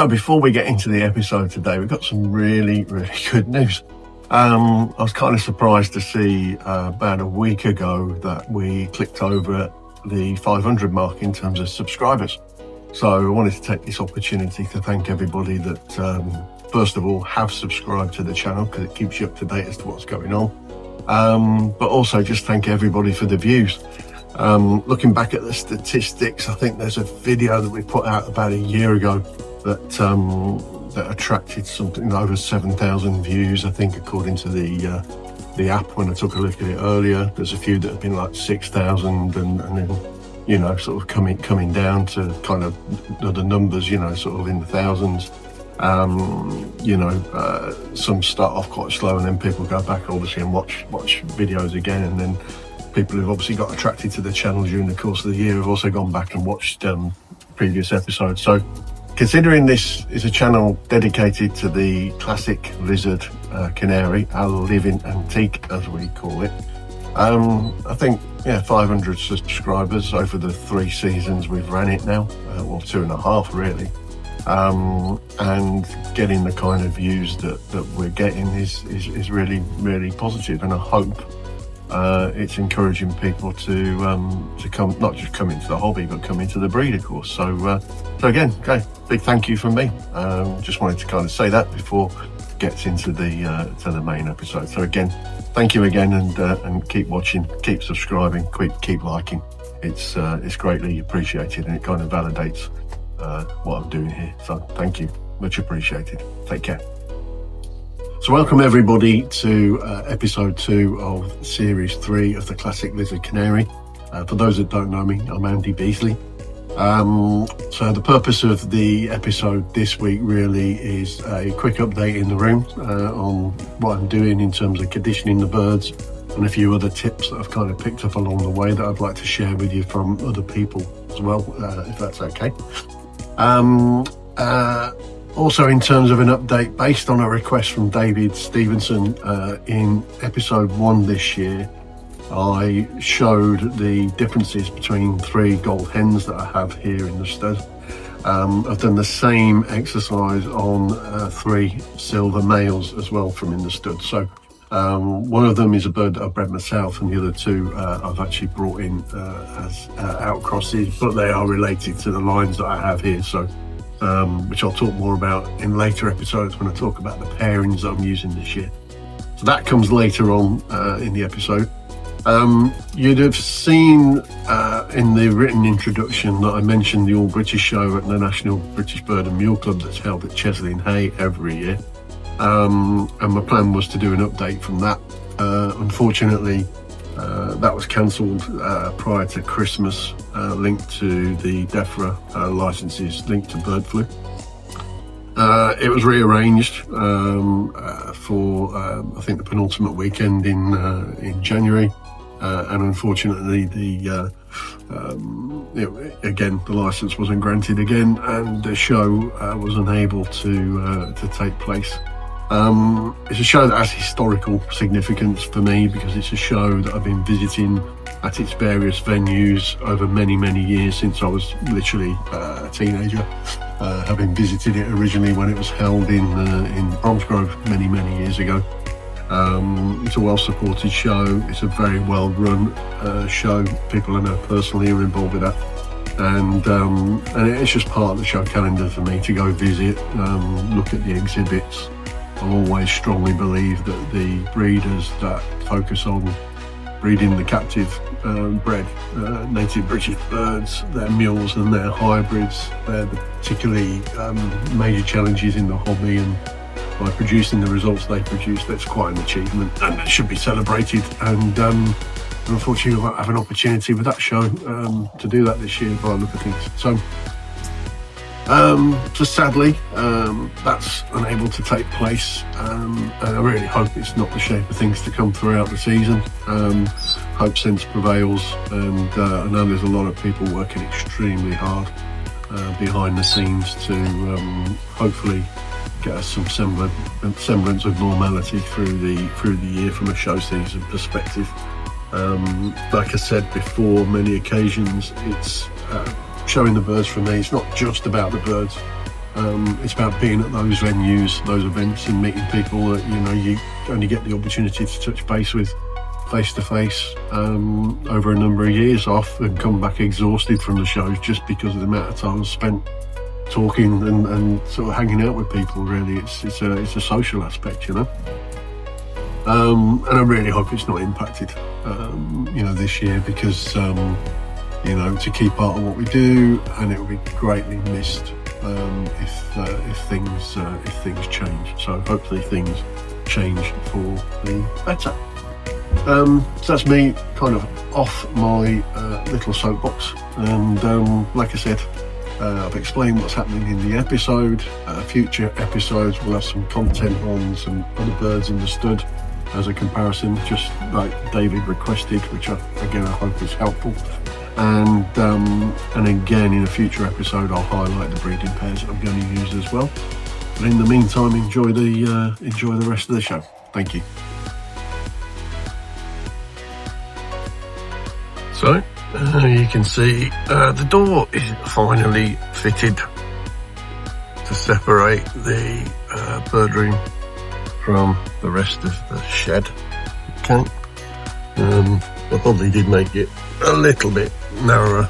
So before we get into the episode today, we've got some really, really good news. I was kind of surprised to see about a week ago that we clicked over the 500 mark in terms of subscribers. So I wanted to take this opportunity to thank everybody that, first of all, have subscribed to the channel, because it keeps you up to date as to what's going on. But also just thank everybody for the views. Looking back at the statistics, I think there's a video that we put out about a year ago that attracted something over 7,000 views, I think, according to the app when I took a look at it earlier. There's a few that have been like 6,000 and then, you know, sort of coming down to kind of the numbers, you know, sort of in the thousands. Some start off quite slow and then people go back obviously and watch videos again, and then people who've obviously got attracted to the channel during the course of the year have also gone back and watched previous episodes. So considering this is a channel dedicated to the classic lizard Canary, our living antique as we call it, I think 500 subscribers over the 3 seasons we've ran it now, or 2.5 really, and getting the kind of views that we're getting is really, really positive, and I hope it's encouraging people to come, not just come into the hobby, but come into the breed, of course. So again, big thank you from me. Just wanted to kind of say that before it gets into the main episode. So again, thank you again, and keep watching, keep subscribing, keep liking. It's greatly appreciated, and it kind of validates what I'm doing here. So thank you, much appreciated. Take care. So welcome everybody to episode 2 of series 3 of the classic lizard Canary. For those that don't know me, I'm Andy Beasley. So the purpose of the episode this week really is a quick update in the room on what I'm doing in terms of conditioning the birds, and a few other tips that I've kind of picked up along the way that I'd like to share with you from other people as well, if that's okay. Also, in terms of an update, based on a request from David Stevenson, in episode 1 this year, I showed the differences between 3 gold hens that I have here in the stud. I've done the same exercise on 3 silver males as well from in the stud. So one of them is a bird that I've bred myself, and the other 2 I've actually brought in as outcrosses, but they are related to the lines that I have here. So which I'll talk more about in later episodes when I talk about the pairings that I'm using this year. So that comes later on in the episode. You'd have seen in the written introduction that I mentioned the All British Show at the National British Bird and Mule Club that's held at Chesley and Hay every year. And my plan was to do an update from that. Unfortunately, that was cancelled prior to Christmas, linked to the DEFRA licenses linked to bird flu. It was rearranged for I think the penultimate weekend in January, and unfortunately again the license wasn't granted again, and the show was unable to take place. It's a show that has historical significance for me, because it's a show that I've been visiting at its various venues over many, many years since I was literally a teenager, having visited it originally when it was held in Bromsgrove many, many years ago. It's a well-supported show. It's a very well-run show. People I know personally are involved with that, and it's just part of the show calendar for me to go visit, look at the exhibits. I always strongly believe that the breeders that focus on breeding the captive bred native British birds, their mules and their hybrids, they're the particularly major challenges in the hobby, and by producing the results they produce, that's quite an achievement, and it should be celebrated. And unfortunately we won't have an opportunity with that show to do that this year by the look of things. So sadly, that's unable to take place, and I really hope it's not the shape of things to come throughout the season. Hope sense prevails, and I know there's a lot of people working extremely hard behind the scenes to hopefully get us some semblance of normality through the year from a show season perspective. Like I said before, many occasions, it's showing the birds for me. It's not just about the birds. It's about being at those venues, those events, and meeting people that you only get the opportunity to touch base with face to face over a number of years off, and come back exhausted from the shows just because of the amount of time spent talking and sort of hanging out with people. Really, it's a social aspect, and I really hope it's not impacted this year, because it's a key part of what we do, and it will be greatly missed if things change. So hopefully things change for the better. So that's me kind of off my little soapbox, and like I said, I've explained what's happening in the episode. Future episodes will have some content on some other birds in the stud as a comparison, just like David requested, which I hope is helpful. And again, in a future episode, I'll highlight the breeding pairs that I'm going to use as well. But in the meantime, enjoy the rest of the show. Thank you. So, you can see the door is finally fitted to separate the bird room from the rest of the shed. Okay. I probably did make it a little bit narrower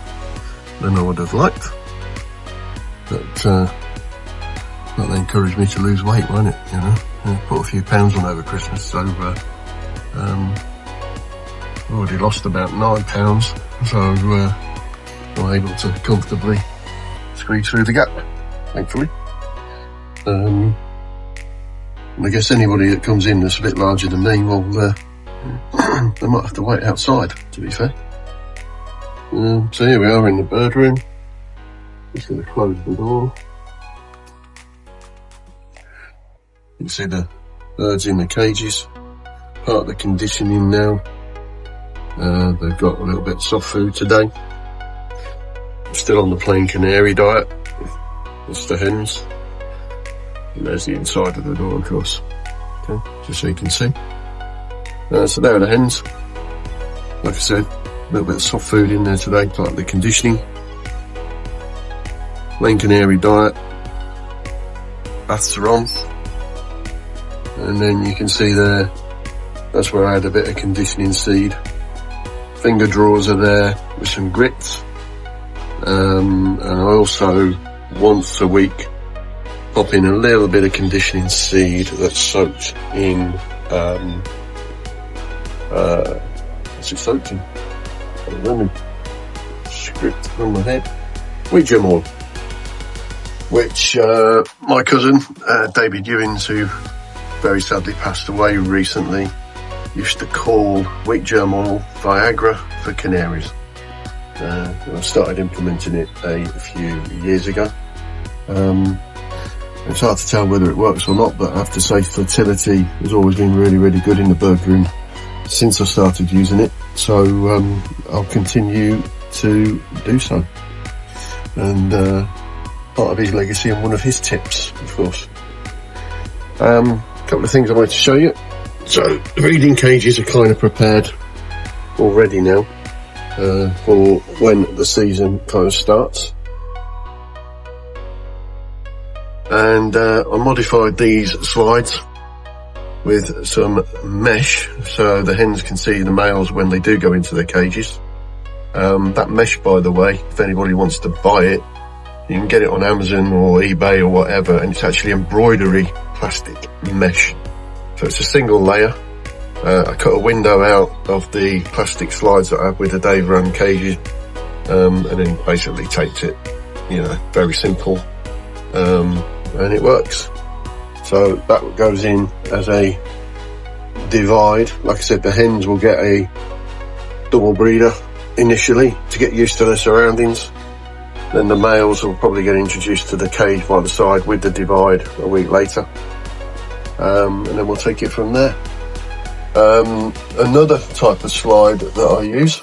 than I would have liked, but that encouraged me to lose weight, won't it? I put a few pounds on over Christmas, so already lost about 9 pounds, so I'm able to comfortably squeeze through the gap, thankfully. And I guess anybody that comes in that's a bit larger than me, well, they might have to wait outside, to be fair. So here we are in the bird room. Just going to close the door. You can see the birds in the cages. Part of the conditioning now. They've got a little bit of soft food today. I'm still on the plain canary diet. That's the hens. And there's the inside of the door, of course. Okay, just so you can see. So there are the hens. Like I said, a little bit of soft food in there today, part of the conditioning. Plain canary diet. Baths are on. And then you can see there, that's where I had a bit of conditioning seed. Finger drawers are there with some grits. And I also, once a week, pop in a little bit of conditioning seed that's soaked in, what's it soaked in? Lemon. Script on my head. Wheat germ oil. Which, my cousin, David Ewins, who very sadly passed away recently, used to call wheat germ oil Viagra for canaries. I started implementing it a few years ago. It's hard to tell whether it works or not, but I have to say fertility has always been really, really good in the bird room since I started using it. So I'll continue to do so. And part of his legacy and one of his tips, of course. A couple of things I wanted to show you. So the breeding cages are kind of prepared already now for when the season kind of starts. And I modified these slides with some mesh so the hens can see the males when they do go into their cages. That mesh, by the way, if anybody wants to buy it, you can get it on Amazon or eBay or whatever, and it's actually embroidery plastic mesh. So it's a single layer. I cut a window out of the plastic slides that I have with the Dave Run cages, and then basically taped it, very simple. And it works. So that goes in as a divide. Like I said, the hens will get a double breeder initially to get used to their surroundings. Then the males will probably get introduced to the cage by the side with the divide a week later. And then we'll take it from there. Another type of slide that I use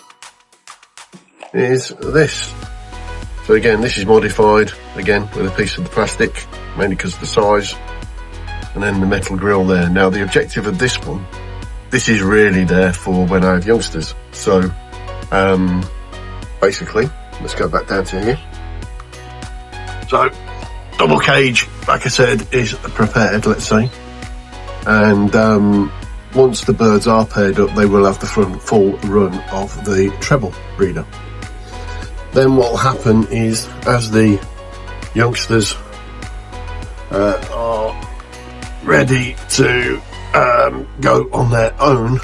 is this. So again, this is modified, again, with a piece of the plastic, mainly because of the size, and then the metal grill there. Now, the objective of this one, this is really there for when I have youngsters. So, basically, let's go back down to here. So, double cage, like I said, is prepared, let's say. And once the birds are paired up, they will have the full run of the treble breeder. Then what will happen is, as the youngsters are ready to go on their own,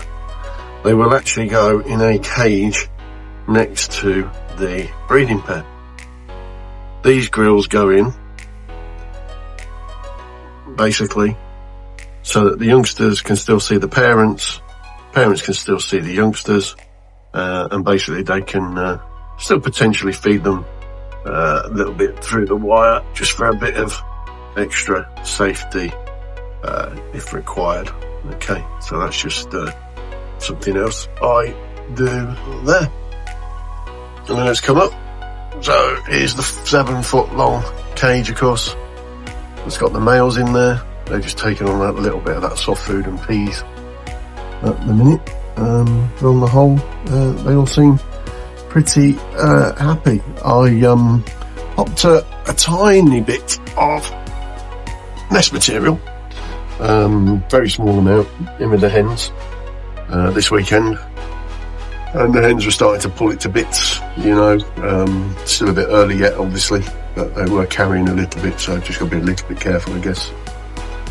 they will actually go in a cage next to the breeding pair. These grills go in basically so that the youngsters can still see the parents can still see the youngsters, and basically they can still potentially feed them a little bit through the wire, just for a bit of extra safety if required. Okay, so that's just something else I do there. And then let's come up. So here's the 7 foot long cage, of course. It's got the males in there. They're just taking on a little bit of that soft food and peas at the minute. But on the whole, they all seem pretty happy. I popped a tiny bit of nest material, very small amount, in with the hens this weekend, and the hens were starting to pull it to bits, you know. Still a bit early yet, obviously, but they were carrying a little bit, so just got to be a little bit careful, I guess.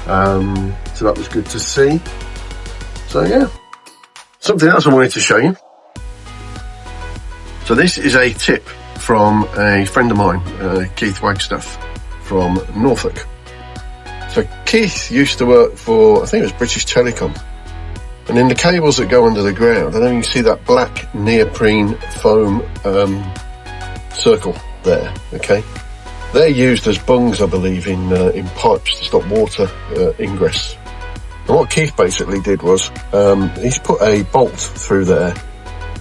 So that was good to see. So yeah, something else I wanted to show you. So this is a tip from a friend of mine, Keith Wagstaff from Norfolk. So Keith used to work for, I think it was British Telecom, and in the cables that go under the ground, I know you can see that black neoprene foam circle there, okay? They're used as bungs, I believe, in pipes to stop water ingress. And what Keith basically did was, he's put a bolt through there,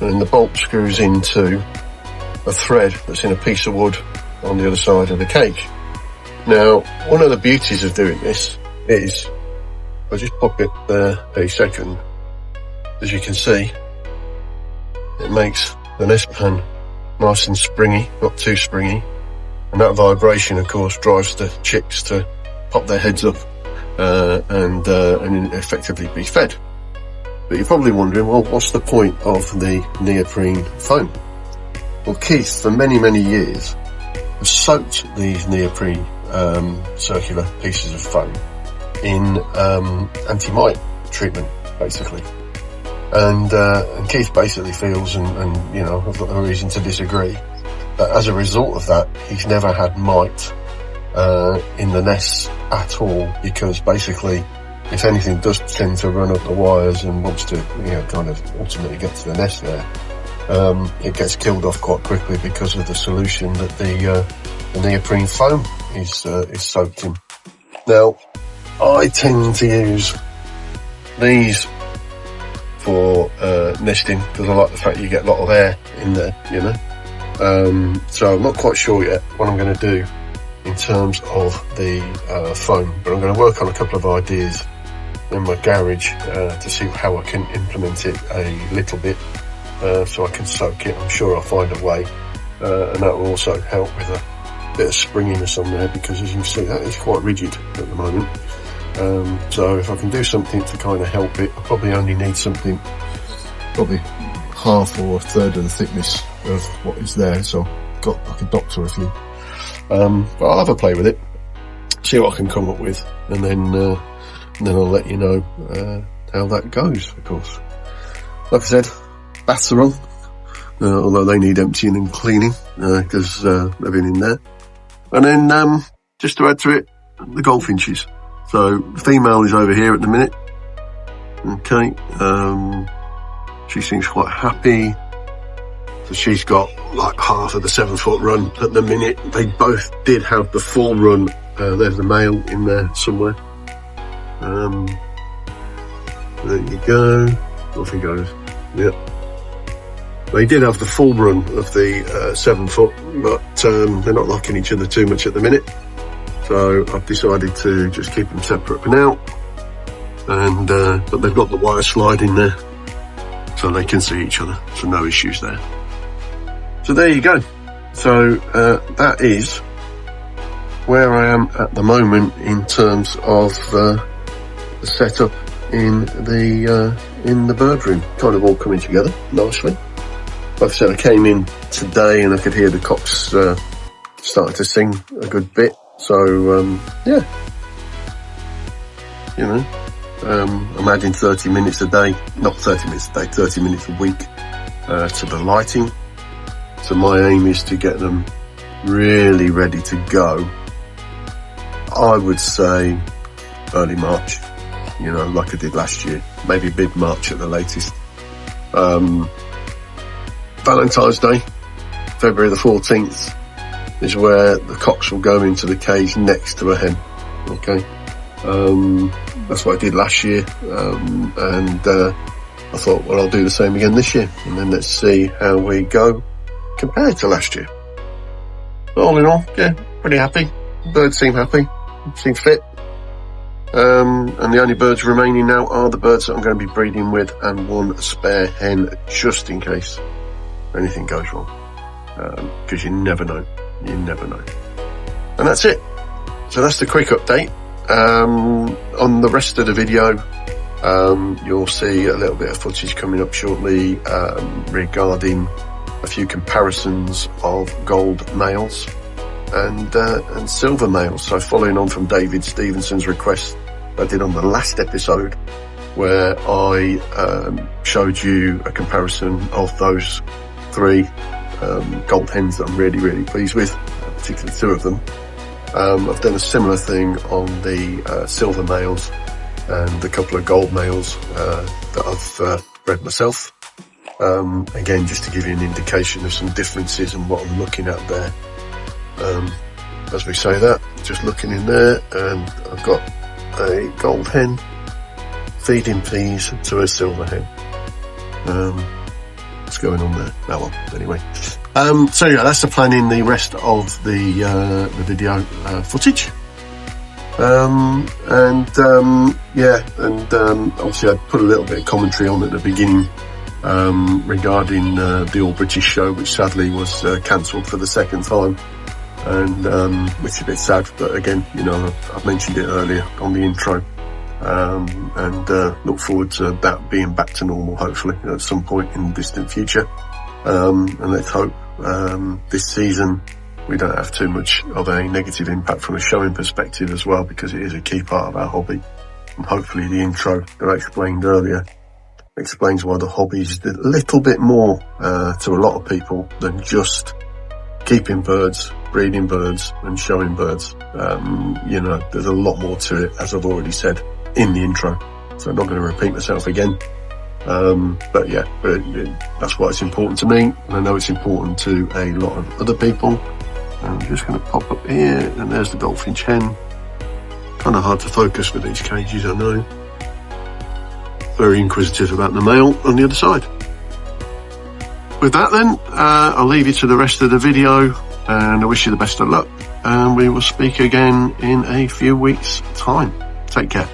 and the bolt screws into a thread that's in a piece of wood on the other side of the cage. Now, one of the beauties of doing this is, I'll just pop it there a second. As you can see, it makes the nest pan nice and springy, not too springy. And that vibration, of course, drives the chicks to pop their heads up and effectively be fed. But you're probably wondering, well, what's the point of the neoprene foam? Well, Keith, for many, many years, has soaked these neoprene circular pieces of foam in anti-mite treatment, basically. And Keith basically feels, and you know, I've got no reason to disagree, that as a result of that, he's never had mite in the nests at all, because basically, if anything does tend to run up the wires and wants to, you know, kind of ultimately get to the nest there, it gets killed off quite quickly because of the solution that the neoprene foam is soaked in. Now, I tend to use these for nesting because I like the fact you get a lot of air in there, you know. So I'm not quite sure yet what I'm going to do in terms of the foam, but I'm going to work on a couple of ideas in my garage to see how I can implement it a little bit so I can soak it. I'm sure I'll find a way, and that will also help with a bit of springiness on there, because as you can see, that is quite rigid at the moment. So if I can do something to kind of help it, I probably only need something probably half or a third of the thickness of what is there, so I've got like a doctor a few. But I'll have a play with it, see what I can come up with, and then I'll let you know how that goes, of course. Like I said, baths are on, although they need emptying and cleaning because they've been in there. And then just to add to it, the goldfinches. So the female is over here at the minute. Okay, she seems quite happy. So she's got like half of the 7 foot run at the minute. They both did have the full run. There's the male in there somewhere. There you go. Off he goes. Yep. They did have the full run of the 7 foot, but they're not liking each other too much at the minute. So I've decided to just keep them separate for now. And but they've got the wire slide in there, so they can see each other. So no issues there. So there you go. So that is where I am at the moment in terms of the setup in the bird room. Kind of all coming together nicely. Like I said, I came in today and I could hear the cocks starting to sing a good bit. So yeah, you know, I'm adding 30 minutes a day, not 30 minutes a day, 30 minutes a week to the lighting. So my aim is to get them really ready to go. I would say early March, you know, like I did last year, maybe mid-March at the latest. Valentine's Day, February the 14th, is where the cocks will go into the cage next to a hen. Okay, that's what I did last year, and I thought, well, I'll do the same again this year, and then let's see how we go compared to last year. But all in all, yeah, pretty happy. Birds seem happy, seem fit. And the only birds remaining now are the birds that I'm going to be breeding with, and one spare hen just in case anything goes wrong. Because you never know. You never know. And that's it. So that's the quick update. On the rest of the video, you'll see a little bit of footage coming up shortly regarding a few comparisons of gold males and silver males. So following on from David Stevenson's request I did on the last episode, where I showed you a comparison of those three gold hens that I'm really, really pleased with, particularly two of them. I've done a similar thing on the silver males and a couple of gold males that I've bred myself. Again, just to give you an indication of some differences and what I'm looking at there. As we say that, just looking in there, and I've got a gold hen feeding peas to a silver hen. What's going on there? Oh well, anyway. So yeah, that's the plan in the rest of the video footage. Obviously I put a little bit of commentary on at the beginning regarding the All British Show, which sadly was cancelled for the second time, and which is a bit sad, but again, you know, I've mentioned it earlier on the intro, and look forward to that being back to normal, hopefully at some point in the distant future. And let's hope this season we don't have too much of a negative impact from a showing perspective as well, because it is a key part of our hobby. And hopefully the intro that I explained earlier explains why the hobby is a little bit more to a lot of people than just keeping birds, breeding birds and showing birds. You know, there's a lot more to it, as I've already said in the intro, so I'm not going to repeat myself again. But yeah, that's why it's important to me, and I know it's important to a lot of other people. I'm just going to pop up here, and there's the goldfinch hen. Kind of hard to focus with these cages, I know. Very inquisitive about the male on the other side. With that then, I'll leave you to the rest of the video, and I wish you the best of luck, and we will speak again in a few weeks' time. Take care.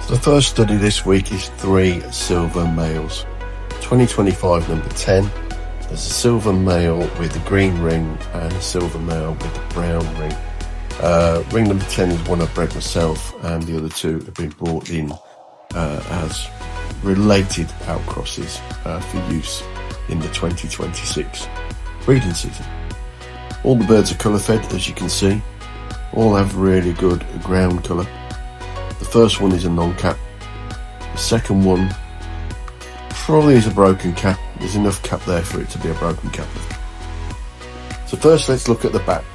So the first study this week is 3 silver males. 2025 number 10. There's a silver male with the green ring and a silver male with the brown ring. Ring number 10 is one I bred myself, and the other 2 have been brought in as related outcrosses for use in the 2026 breeding season. All the birds are colour fed, as you can see. All have really good ground colour. The first one is a non-cap. The second one probably is a broken cap. There's enough cap there for it to be a broken cap. So first let's look at the back.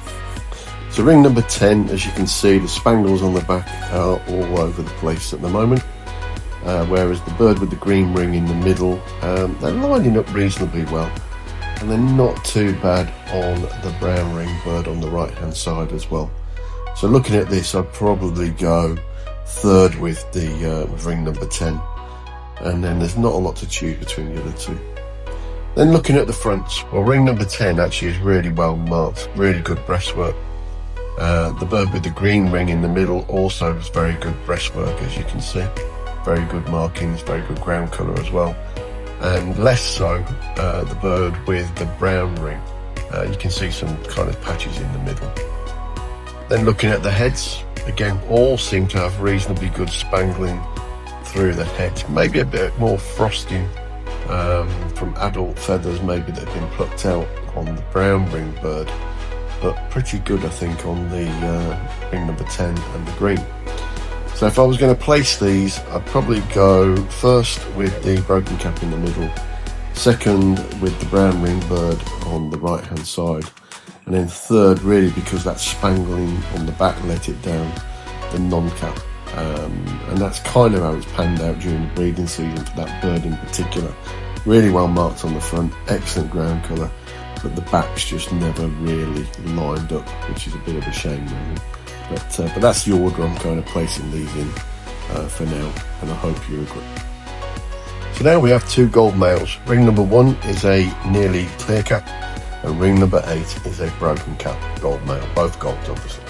So ring number 10, as you can see, the spangles on the back are all over the place at the moment, whereas the bird with the green ring in the middle, they're lining up reasonably well, and they're not too bad on the brown ring bird on the right hand side as well. So looking at this, I'd probably go third with the with ring number 10, and then there's not a lot to choose between the other 2. Then looking at the fronts, well, ring number 10 actually is really well marked, really good breastwork. The bird with the green ring in the middle also has very good breastwork, as you can see. Very good markings, very good ground colour as well. And less so the bird with the brown ring. You can see some kind of patches in the middle. Then looking at the heads, again, all seem to have reasonably good spangling through the head. Maybe a bit more frosting from adult feathers maybe that have been plucked out on the brown ringed bird, but pretty good I think on the ring number 10 and the green. So if I was going to place these, I'd probably go first with the broken cap in the middle, second with the brown ringed bird on the right hand side, and then third, really because that spangling on the back let it down, the non-cap. And that's kind of how it's panned out during the breeding season for that bird in particular. Really well marked on the front, excellent ground colour, but the back's just never really lined up, which is a bit of a shame really. But that's the order I'm kind of placing these in for now, and I hope you agree. So now we have two gold males. Ring number 1 is a nearly clear cap, and ring number 8 is a broken cap gold male, both gold obviously.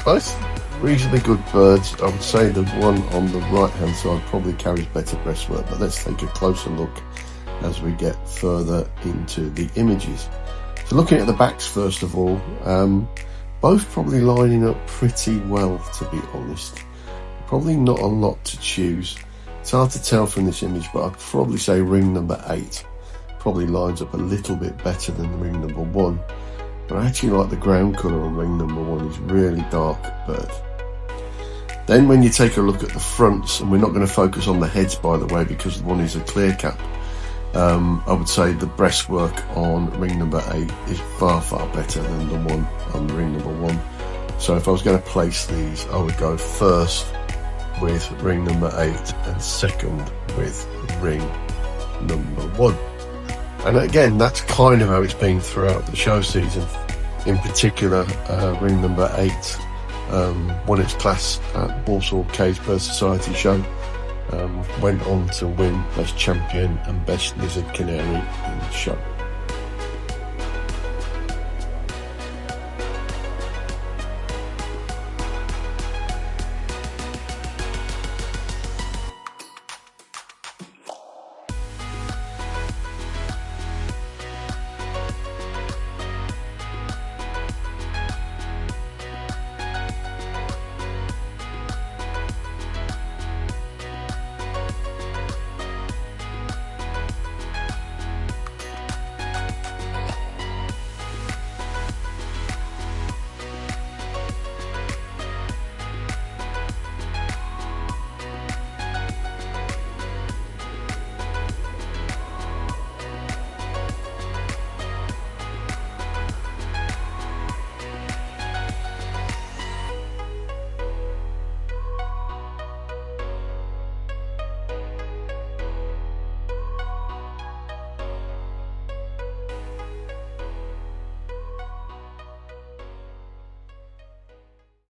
Both reasonably good birds. I would say the one on the right hand side probably carries better breastwork, but let's take a closer look as we get further into the images. So looking at the backs first of all, both probably lining up pretty well, to be honest. Probably not a lot to choose. It's hard to tell from this image, but I'd probably say ring number 8 probably lines up a little bit better than ring number 1. But I actually like the ground colour on ring number 1, is really dark bird. Then when you take a look at the fronts, and we're not going to focus on the heads by the way because one is a clear cap, I would say the breastwork on ring number 8 is far better than the one on ring number 1. So if I was going to place these, I would go first with ring number 8 and second with ring number 1. And again, that's kind of how it's been throughout the show season. In particular, ring number 8 won its class at Walsall Cage Bird Society show. Went on to win Best Champion and Best Lizard Canary in the show.